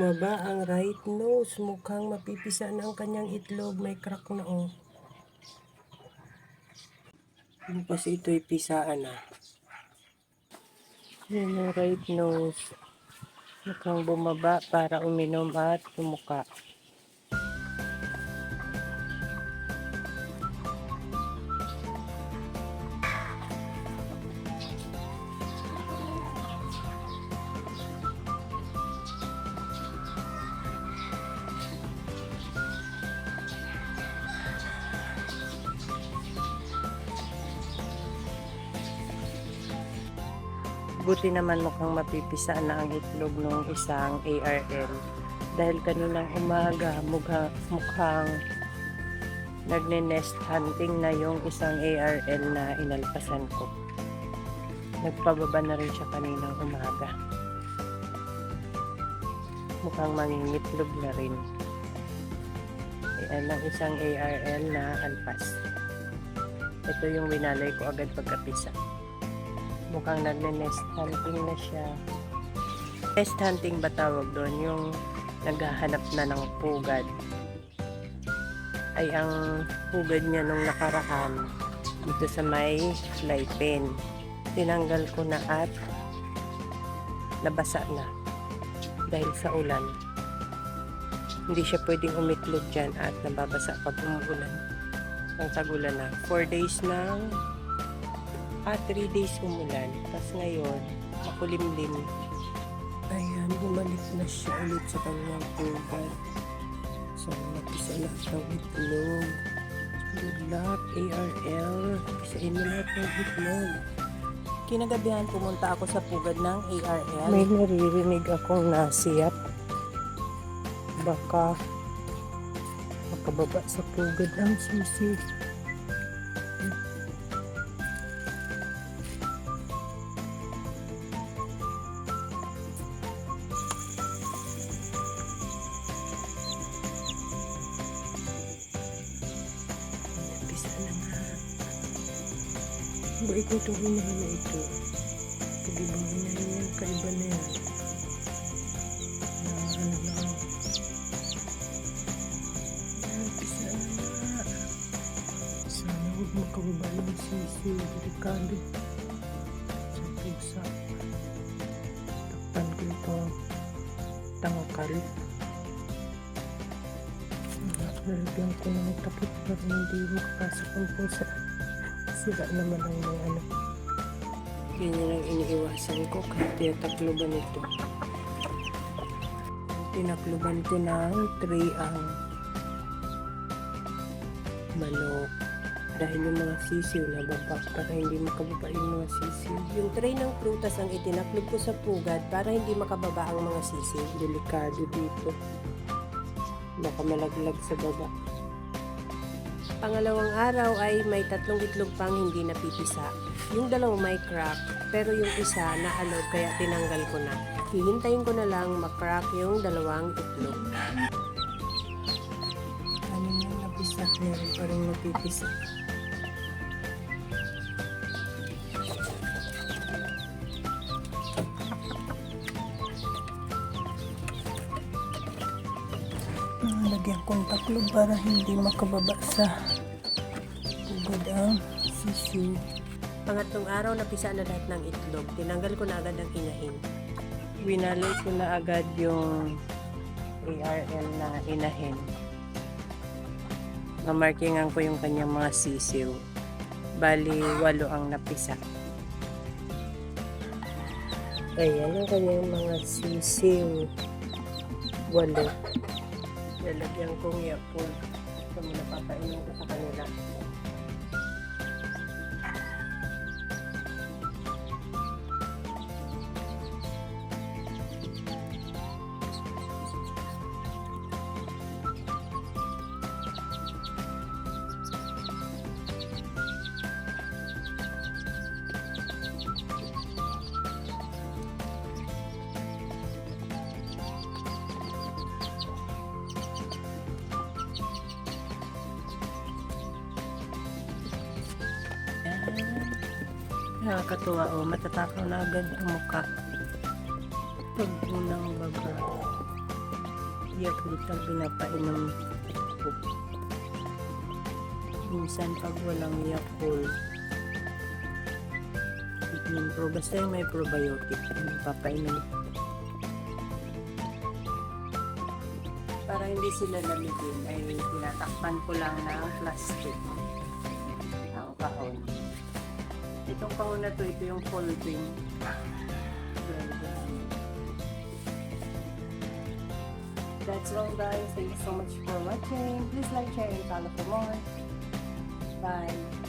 bumaba ang right nose. Mukhang mapipisa na ang kanyang itlog. May crack na oh. Bukas ito'y pisaan na. Yan ang right nose. Mukhang bumaba para uminom at tumuka. Buti naman mukhang mapipisa na ang itlog ng isang ARL. Dahil kaninang umaga mukhang nagne-nest hunting na yung isang ARL na inalpasan ko. Nagpababa na rin siya kaninang umaga. Mukhang mangingitlog na rin. Ayan ang isang ARL na alpas. Ito yung winalay ko agad pagkapisa. Mukhang nagne-nest hunting na siya. Nest hunting ba tawag doon? Yung naghahanap na ng pugad. Ay ang pugad niya nung nakaraan dito sa may fly pen. Tinanggal ko na at nabasa na dahil sa ulan. Hindi siya pwedeng umitlog dyan at nababasa pag umuulan. Ang tagulan na. 4 days nang 3 days umulan. Tapos ngayon, makulimlim. Ayan, bumalik na siya ulit sa kanyang pugad. So, napisa lahat ng itlog. Good luck, ARL. Pisain mo lahat ng itlog. Kinagabihan, pumunta ako sa pugad ng ARL. May naririnig akong nasiyap. Baka makababa sa pugad ang sisi. Ba itong hinahin na ito? Pag-ibang hinahin yan, kaiba na yan. Ano lang. Yan, pisa na nga. Sana huwag makababa yung sisi. Delikado. Sa pusa. Takpan ko itong tangkal. Nalagyan ko ng takip para hindi makapasok ang pusa. Sira naman ang mga ano. Ganyan ang iniiwasan ko kahit tinatakluban ito. Tinakluban ko ng tray ang manok. Dahil yung mga sisiw na baba para hindi makababa yung mga sisiw. Yung tray ng prutas ang itinaklob ko sa pugad para hindi makababa ang mga sisiw. Delikado dito. Baka malaglag sa baba. Pangalawang araw ay may 3 itlog pang hindi napipisa. Yung 2 may crack, pero yung isa naalog kaya tinanggal ko na. Hihintayin ko na lang makrack yung 2 itlog. Ano yung napisa? Meron pa rin napipisa. Lagyan kong taklob para hindi makababa sa pugad ang sisiw. Pangatlong araw, napisa na lahat ng itlog. Tinanggal ko na agad ang inahin. Winalay ko na agad yung ARL na inahin. Mamarkingan ko yung kanyang mga sisiw. Bali, 8 ang napisa. Ayan ang kanyang mga sisiw. 8. Lalagyan kong yapon. Ito muna papainin ko sa kanila. Nakakatuwa matatakaw na agad ang mukha. Pag unang baga. Yakult ang pinapainom ko. Minsan pag walang Yakult, Pro, basta yung may probiotic, papainom. Para hindi sila lamigin, ay tinatakpan ko lang ng plastic ang kahon. Itong kahon na to, ito yung folding. That's all guys. Thank you so much for watching. Please like, share, and follow for more. Bye.